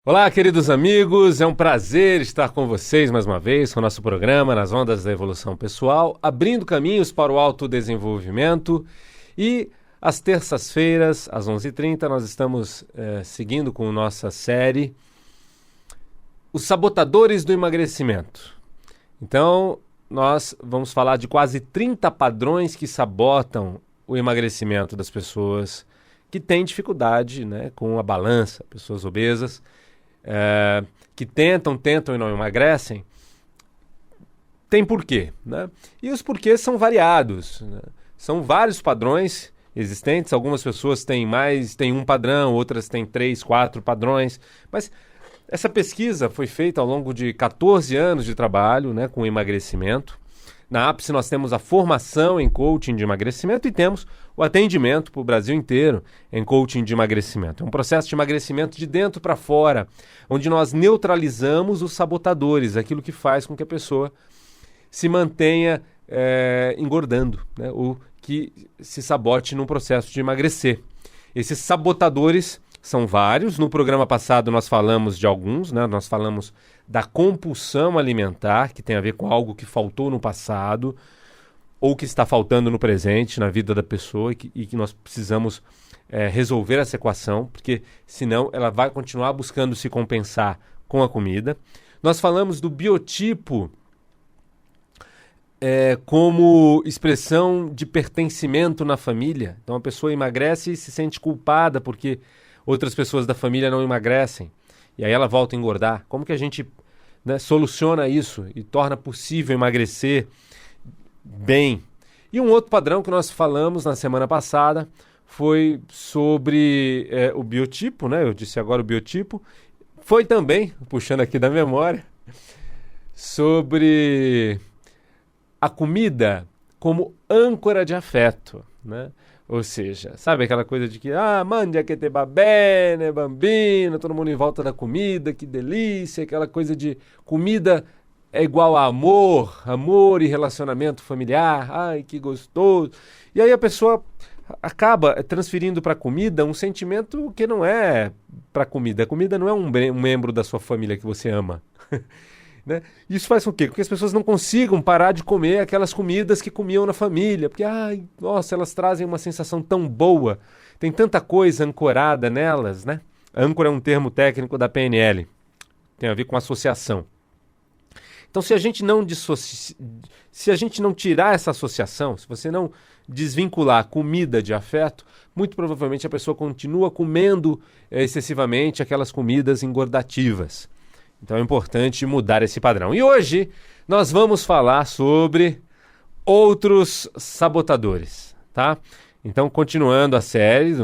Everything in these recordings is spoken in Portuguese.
Olá, queridos amigos, é um prazer estar com vocês mais uma vez com o nosso programa Nas Ondas da Evolução Pessoal, abrindo caminhos para o autodesenvolvimento. E às terças-feiras, às 11h30, nós estamos seguindo com nossa série Os Sabotadores do Emagrecimento. Então, nós vamos falar de quase 30 padrões que sabotam o emagrecimento das pessoas que têm dificuldade, né, com a balança, pessoas obesas. Que tentam e não emagrecem, tem porquê, né? E os porquês são variados, né? São vários padrões existentes. Algumas pessoas têm um padrão, outras têm 3, 4 padrões, mas essa pesquisa foi feita ao longo de 14 anos de trabalho, né, com emagrecimento. Na ápice nós temos a formação em coaching de emagrecimento e temos o atendimento para o Brasil inteiro em coaching de emagrecimento. É um processo de emagrecimento de dentro para fora, onde nós neutralizamos os sabotadores, aquilo que faz com que a pessoa se mantenha engordando, né, ou que se sabote num processo de emagrecer. Esses sabotadores são vários. No programa passado nós falamos de alguns, né? Nós falamos da compulsão alimentar, que tem a ver com algo que faltou no passado ou que está faltando no presente, na vida da pessoa, e que nós precisamos resolver essa equação, porque senão ela vai continuar buscando se compensar com a comida. Nós falamos do biotipo como expressão de pertencimento na família. Então a pessoa emagrece e se sente culpada porque outras pessoas da família não emagrecem. E aí ela volta a engordar. Como que a gente, né, soluciona isso e torna possível emagrecer bem? E um outro padrão que nós falamos na semana passada foi sobre o biotipo, né? Eu disse agora o biotipo. Foi também, puxando aqui da memória, sobre a comida como âncora de afeto, né? Ou seja, sabe aquela coisa de que mangia que te va bene, bambino, todo mundo em volta da comida, que delícia, aquela coisa de comida é igual a amor e relacionamento familiar, ai, que gostoso. E aí a pessoa acaba transferindo para a comida um sentimento que não é para a comida. A comida não é um membro da sua família que você ama. Né? Isso faz com quê? Com que as pessoas não consigam parar de comer aquelas comidas que comiam na família, porque, nossa, elas trazem uma sensação tão boa, tem tanta coisa ancorada nelas, né? Âncora é um termo técnico da PNL, tem a ver com associação. Então, se a gente não tirar essa associação, se você não desvincular comida de afeto, muito provavelmente a pessoa continua comendo excessivamente aquelas comidas engordativas. Então é importante mudar esse padrão. E hoje nós vamos falar sobre outros sabotadores, tá? Então, continuando a série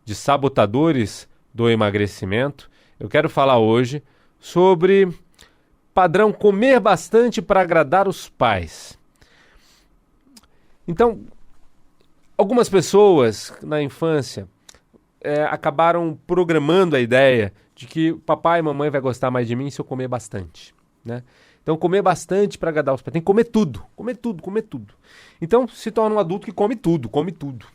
de sabotadores do emagrecimento, eu quero falar hoje sobre padrão comer bastante para agradar os pais. Então, algumas pessoas na infância acabaram programando a ideia de que papai e mamãe vai gostar mais de mim se eu comer bastante, né? Então, comer bastante para agradar os pais. Tem que comer tudo, comer tudo, comer tudo. Então, se torna um adulto que come tudo, come tudo.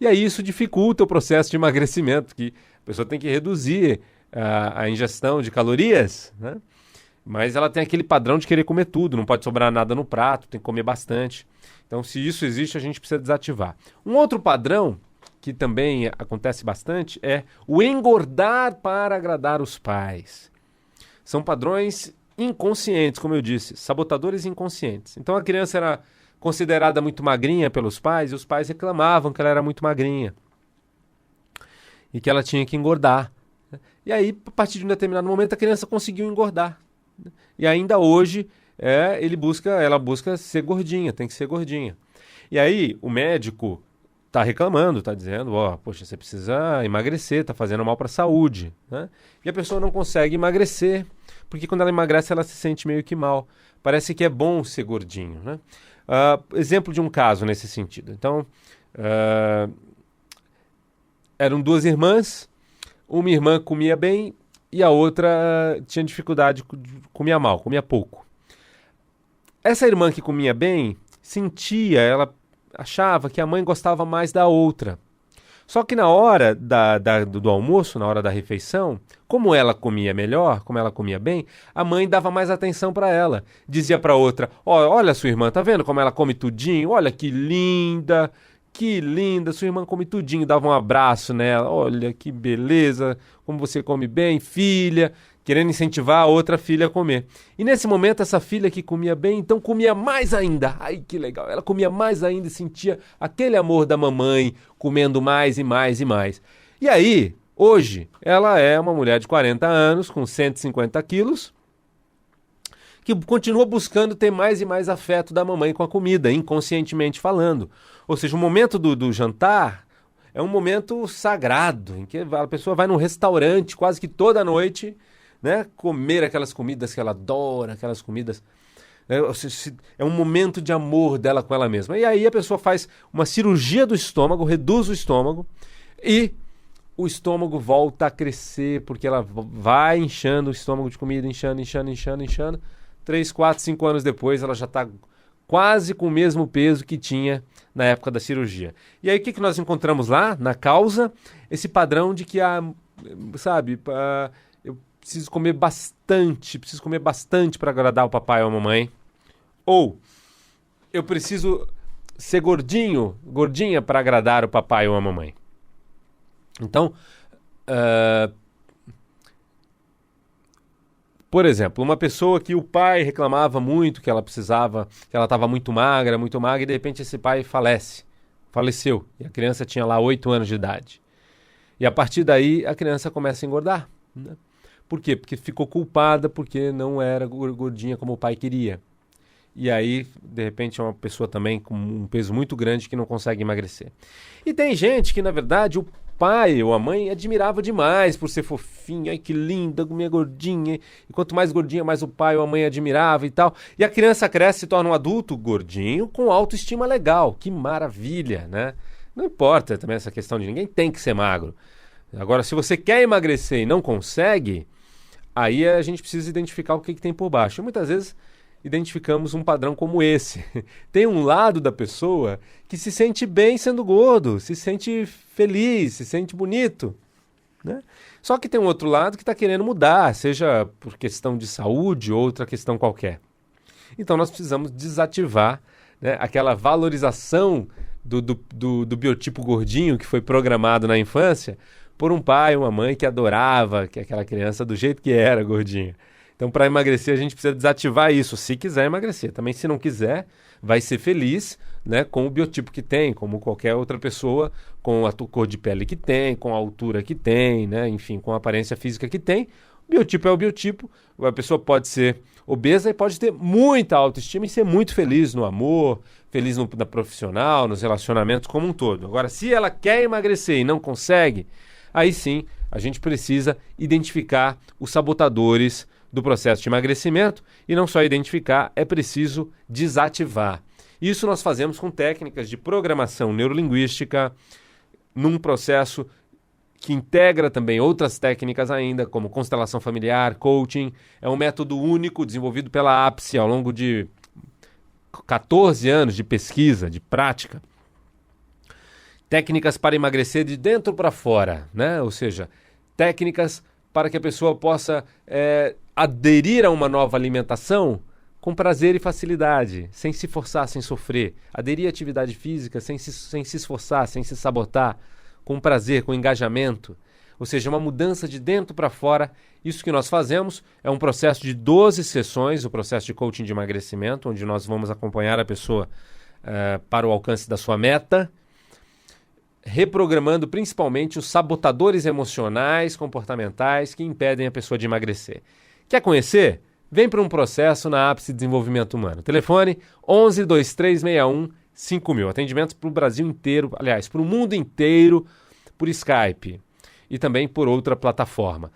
E aí isso dificulta o processo de emagrecimento, que a pessoa tem que reduzir a ingestão de calorias, né? Mas ela tem aquele padrão de querer comer tudo, não pode sobrar nada no prato, tem que comer bastante. Então, se isso existe, a gente precisa desativar. Um outro padrão que também acontece bastante, é o engordar para agradar os pais. São padrões inconscientes, como eu disse, sabotadores inconscientes. Então a criança era considerada muito magrinha pelos pais e os pais reclamavam que ela era muito magrinha e que ela tinha que engordar. E aí, a partir de um determinado momento, a criança conseguiu engordar. E ainda hoje, ela busca ser gordinha, tem que ser gordinha. E aí, o médico está reclamando, está dizendo, poxa, você precisa emagrecer, está fazendo mal para a saúde, né? E a pessoa não consegue emagrecer, porque quando ela emagrece, ela se sente meio que mal. Parece que é bom ser gordinho, né? Exemplo de um caso nesse sentido. Então, eram duas irmãs, uma irmã comia bem e a outra tinha dificuldade, comia mal, comia pouco. Essa irmã que comia bem, ela achava que a mãe gostava mais da outra. Só que na hora do almoço, na hora da refeição, como ela comia melhor, como ela comia bem, a mãe dava mais atenção para ela. Dizia para outra: olha sua irmã, tá vendo como ela come tudinho? Olha que linda, sua irmã come tudinho. Dava um abraço nela: olha que beleza, como você come bem, filha. Querendo incentivar a outra filha a comer. E nesse momento, essa filha que comia bem, então comia mais ainda. Ai, que legal. Ela comia mais ainda e sentia aquele amor da mamãe, comendo mais e mais e mais. E aí, hoje, ela é uma mulher de 40 anos, com 150 quilos, que continua buscando ter mais e mais afeto da mamãe com a comida, inconscientemente falando. Ou seja, o momento do jantar é um momento sagrado, em que a pessoa vai num restaurante quase que toda noite, né, comer aquelas comidas que ela adora, aquelas comidas... É um momento de amor dela com ela mesma. E aí a pessoa faz uma cirurgia do estômago, reduz o estômago e o estômago volta a crescer, porque ela vai inchando o estômago de comida, inchando. 3, 4, 5 anos depois ela já está quase com o mesmo peso que tinha na época da cirurgia. E aí o que nós encontramos lá, na causa? Esse padrão de que eu preciso comer bastante para agradar o papai ou a mamãe. Ou eu preciso ser gordinha para agradar o papai ou a mamãe. Então, por exemplo, uma pessoa que o pai reclamava muito que ela precisava, que ela estava muito magra, e de repente esse pai faleceu, e a criança tinha lá 8 anos de idade. E a partir daí a criança começa a engordar, né? Por quê? Porque ficou culpada porque não era gordinha como o pai queria. E aí, de repente, é uma pessoa também com um peso muito grande que não consegue emagrecer. E tem gente que, na verdade, o pai ou a mãe admirava demais por ser fofinha. Ai, que linda, minha gordinha. E quanto mais gordinha, mais o pai ou a mãe admirava e tal. E a criança cresce e se torna um adulto gordinho com autoestima legal. Que maravilha, né? Não importa também essa questão de ninguém tem que ser magro. Agora, se você quer emagrecer e não consegue, aí a gente precisa identificar o que tem por baixo. E muitas vezes identificamos um padrão como esse. Tem um lado da pessoa que se sente bem sendo gordo, se sente feliz, se sente bonito, né? Só que tem um outro lado que está querendo mudar, seja por questão de saúde ou outra questão qualquer. Então nós precisamos desativar, né, aquela valorização do biotipo gordinho que foi programado na infância por um pai ou uma mãe que adorava que aquela criança do jeito que era gordinha. Então, para emagrecer, a gente precisa desativar isso, se quiser emagrecer. Também, se não quiser, vai ser feliz, né, com o biotipo que tem, como qualquer outra pessoa, com a cor de pele que tem, com a altura que tem, né, enfim, com a aparência física que tem. O biotipo é o biotipo. A pessoa pode ser obesa e pode ter muita autoestima e ser muito feliz no amor, feliz na profissional, nos relacionamentos como um todo. Agora, se ela quer emagrecer e não consegue, aí sim a gente precisa identificar os sabotadores do processo de emagrecimento e não só identificar, é preciso desativar. Isso nós fazemos com técnicas de programação neurolinguística, num processo que integra também outras técnicas ainda, como constelação familiar, coaching. É um método único desenvolvido pela APSE ao longo de 14 anos de pesquisa, de prática. Técnicas para emagrecer de dentro para fora, né? Ou seja, técnicas para que a pessoa possa aderir a uma nova alimentação com prazer e facilidade, sem se forçar, sem sofrer. Aderir à atividade física sem se esforçar, sem se sabotar, com prazer, com engajamento. Ou seja, uma mudança de dentro para fora. Isso que nós fazemos é um processo de 12 sessões, o processo de coaching de emagrecimento, onde nós vamos acompanhar a pessoa para o alcance da sua meta, reprogramando principalmente os sabotadores emocionais, comportamentais que impedem a pessoa de emagrecer. Quer conhecer? Vem para um processo na APSE Desenvolvimento Humano. Telefone 11 2361 5000. Atendimentos para o Brasil inteiro, aliás, para o mundo inteiro, por Skype e também por outra plataforma.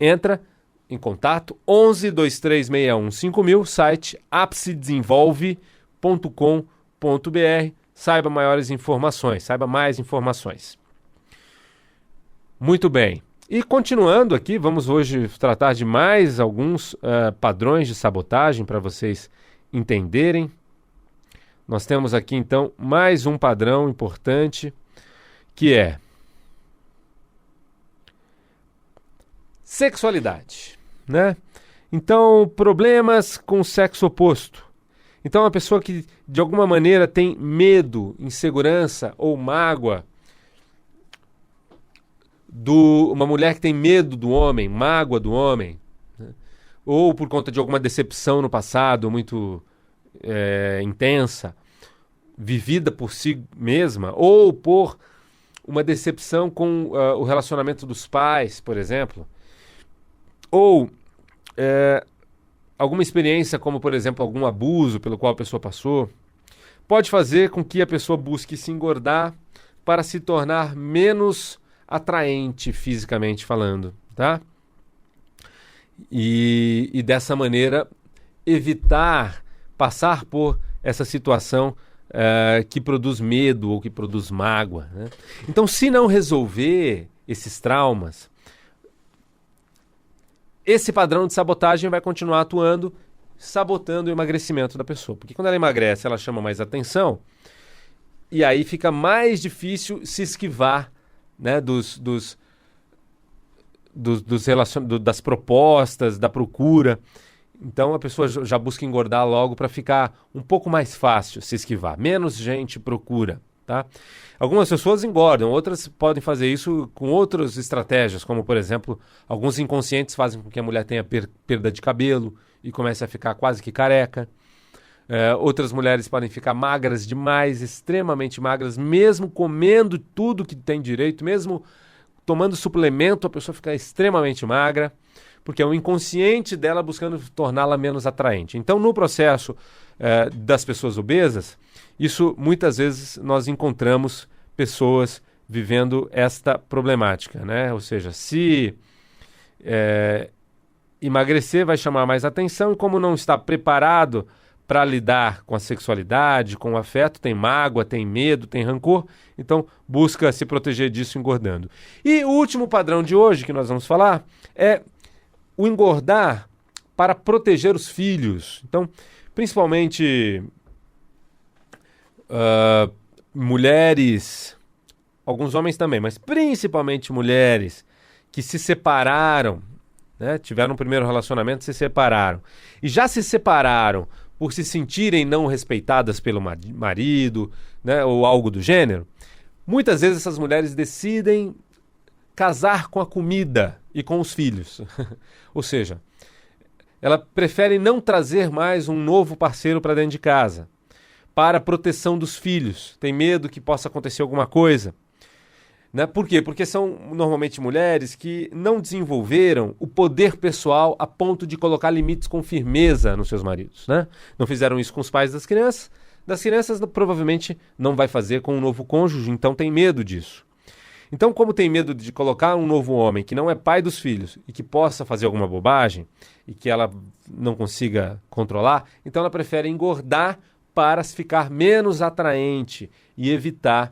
Entra em contato 11 2361 5000, site apsedesenvolve.com.br. Saiba mais informações. Muito bem. E continuando aqui, vamos hoje tratar de mais alguns padrões de sabotagem para vocês entenderem. Nós temos aqui, então, mais um padrão importante, que é Sexualidade, né? Então, problemas com o sexo oposto. Então, uma pessoa que, de alguma maneira, tem medo, insegurança ou mágoa uma mulher que tem medo do homem, mágoa do homem, né? Ou por conta de alguma decepção no passado muito intensa, vivida por si mesma, ou por uma decepção com o relacionamento dos pais, por exemplo, ou alguma experiência como, por exemplo, algum abuso pelo qual a pessoa passou, pode fazer com que a pessoa busque se engordar para se tornar menos atraente fisicamente falando, tá? E dessa maneira evitar passar por essa situação que produz medo ou que produz mágoa, né? Então, se não resolver esses traumas, esse padrão de sabotagem vai continuar atuando, sabotando o emagrecimento da pessoa. Porque quando ela emagrece, ela chama mais atenção e aí fica mais difícil se esquivar, né, das propostas, da procura. Então a pessoa já busca engordar logo para ficar um pouco mais fácil se esquivar. Menos gente procura, tá? Algumas pessoas engordam, outras podem fazer isso com outras estratégias, como, por exemplo, alguns inconscientes fazem com que a mulher tenha perda de cabelo e comece a ficar quase que careca. Outras mulheres podem ficar magras demais, extremamente magras, mesmo comendo tudo que tem direito, mesmo tomando suplemento, a pessoa fica extremamente magra, porque é o inconsciente dela buscando torná-la menos atraente. Então, no processo das pessoas obesas, isso muitas vezes nós encontramos pessoas vivendo esta problemática, né? Ou seja, se emagrecer vai chamar mais atenção e como não está preparado para lidar com a sexualidade, com o afeto, tem mágoa, tem medo, tem rancor, então busca se proteger disso engordando. E o último padrão de hoje que nós vamos falar é o engordar para proteger os filhos. Então, principalmente mulheres, alguns homens também, mas principalmente mulheres que se separaram, né, tiveram um primeiro relacionamento, se separaram. E já se separaram por se sentirem não respeitadas pelo marido, né, ou algo do gênero. Muitas vezes essas mulheres decidem casar com a comida e com os filhos. Ou seja, ela prefere não trazer mais um novo parceiro para dentro de casa, para a proteção dos filhos. Tem medo que possa acontecer alguma coisa. Né? Por quê? Porque são normalmente mulheres que não desenvolveram o poder pessoal a ponto de colocar limites com firmeza nos seus maridos. Né? Não fizeram isso com os pais das crianças provavelmente não vai fazer com um novo cônjuge, então tem medo disso. Então, como tem medo de colocar um novo homem que não é pai dos filhos e que possa fazer alguma bobagem e que ela não consiga controlar, então ela prefere engordar para ficar menos atraente e evitar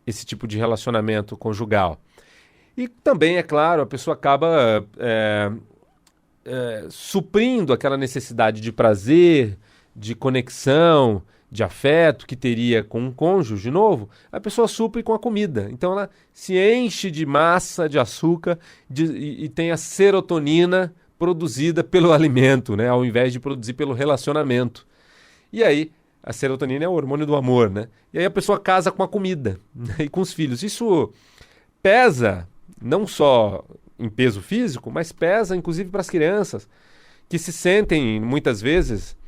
esse tipo de relacionamento conjugal. E também, é claro, a pessoa acaba suprindo aquela necessidade de prazer, de conexão, de afeto que teria com um cônjuge novo, a pessoa supre com a comida. Então ela se enche de massa, de açúcar e tem a serotonina produzida pelo alimento, né, ao invés de produzir pelo relacionamento. E aí a serotonina é o hormônio do amor, né? E aí a pessoa casa com a comida, né, e com os filhos. Isso pesa não só em peso físico, mas pesa inclusive para as crianças que se sentem muitas vezes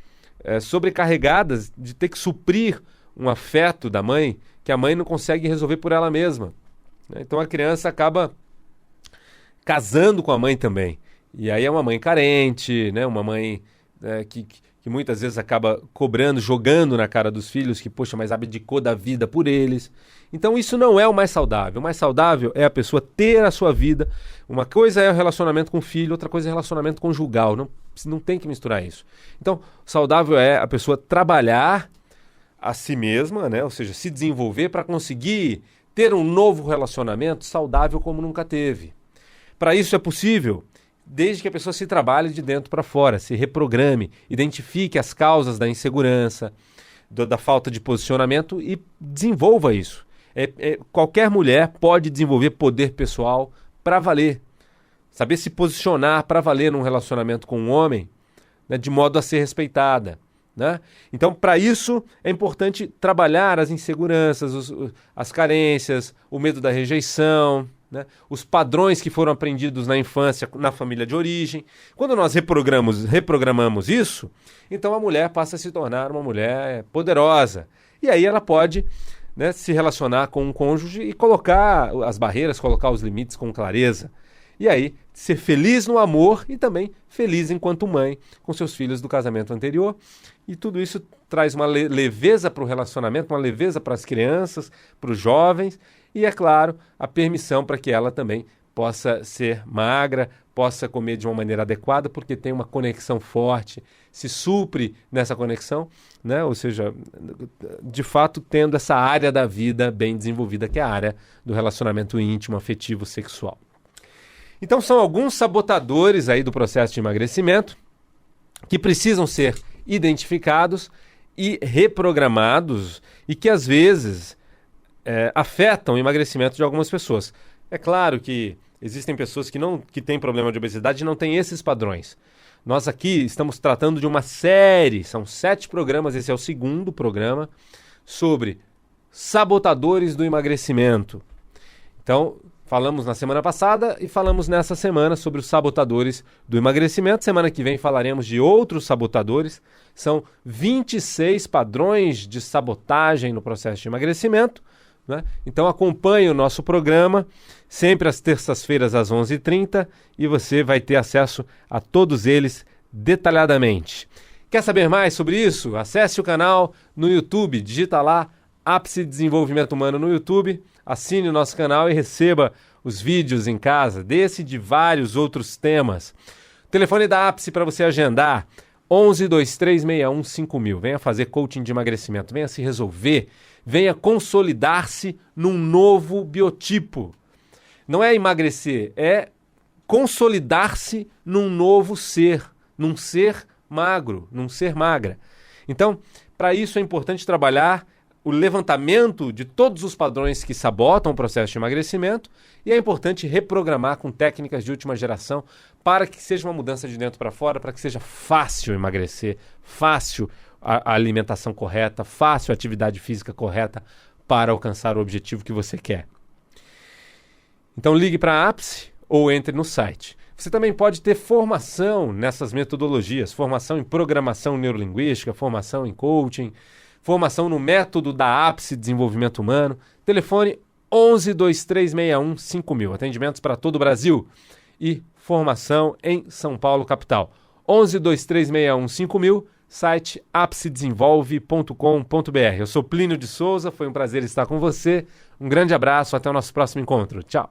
sobrecarregadas de ter que suprir um afeto da mãe que a mãe não consegue resolver por ela mesma. Então a criança acaba casando com a mãe também. E aí é uma mãe carente, né? Uma mãe que muitas vezes acaba cobrando, jogando na cara dos filhos que, poxa, mas abdicou da vida por eles. Então isso não é o mais saudável. O mais saudável é a pessoa ter a sua vida. Uma coisa é o relacionamento com o filho, outra coisa é o relacionamento conjugal. Não tem que misturar isso. Então, saudável é a pessoa trabalhar a si mesma, né? Ou seja, se desenvolver para conseguir ter um novo relacionamento saudável como nunca teve. Para isso é possível desde que a pessoa se trabalhe de dentro para fora, se reprograme, identifique as causas da insegurança, da falta de posicionamento e desenvolva isso. Qualquer mulher pode desenvolver poder pessoal para valer. saber se posicionar para valer num relacionamento com um homem, né, de modo a ser respeitada, né? Então, para isso, é importante trabalhar as inseguranças, as carências, o medo da rejeição, né, os padrões que foram aprendidos na infância, na família de origem. Quando nós reprogramamos isso, então a mulher passa a se tornar uma mulher poderosa. E aí ela pode, né, se relacionar com um cônjuge e colocar as barreiras, colocar os limites com clareza. E aí, ser feliz no amor e também feliz enquanto mãe com seus filhos do casamento anterior. E tudo isso traz uma leveza para o relacionamento, uma leveza para as crianças, para os jovens. E, é claro, a permissão para que ela também possa ser magra, possa comer de uma maneira adequada, porque tem uma conexão forte, se supre nessa conexão, né? Ou seja, de fato, tendo essa área da vida bem desenvolvida, que é a área do relacionamento íntimo, afetivo, sexual. Então, são alguns sabotadores aí do processo de emagrecimento que precisam ser identificados e reprogramados e que, às vezes, afetam o emagrecimento de algumas pessoas. É claro que existem pessoas que têm problema de obesidade e não têm esses padrões. Nós aqui estamos tratando de uma série, são 7 programas, esse é o 2º programa, sobre sabotadores do emagrecimento. Então, falamos na semana passada e falamos nessa semana sobre os sabotadores do emagrecimento. Semana que vem falaremos de outros sabotadores. São 26 padrões de sabotagem no processo de emagrecimento, né? Então acompanhe o nosso programa, sempre às terças-feiras às 11h30, e você vai ter acesso a todos eles detalhadamente. Quer saber mais sobre isso? Acesse o canal no YouTube, digita lá Ápice Desenvolvimento Humano no YouTube, assine o nosso canal e receba os vídeos em casa, desse e de vários outros temas. O telefone da Ápice para você agendar, 11 2361 5000. Venha fazer coaching de emagrecimento, venha se resolver, venha consolidar-se num novo biotipo. Não é emagrecer, é consolidar-se num novo ser, num ser magro, num ser magra. Então, para isso é importante trabalhar o levantamento de todos os padrões que sabotam o processo de emagrecimento, e é importante reprogramar com técnicas de última geração para que seja uma mudança de dentro para fora, para que seja fácil emagrecer, fácil a alimentação correta, fácil a atividade física correta para alcançar o objetivo que você quer. Então ligue para a Ápice ou entre no site. Você também pode ter formação nessas metodologias, formação em programação neurolinguística, formação em coaching, formação no método da Ápice Desenvolvimento Humano. Telefone 11 2361 5000. Atendimentos para todo o Brasil. E formação em São Paulo, capital. 11 2361 5000. Site apicedesenvolve.com.br. Eu sou Plínio de Souza, foi um prazer estar com você. Um grande abraço, até o nosso próximo encontro. Tchau.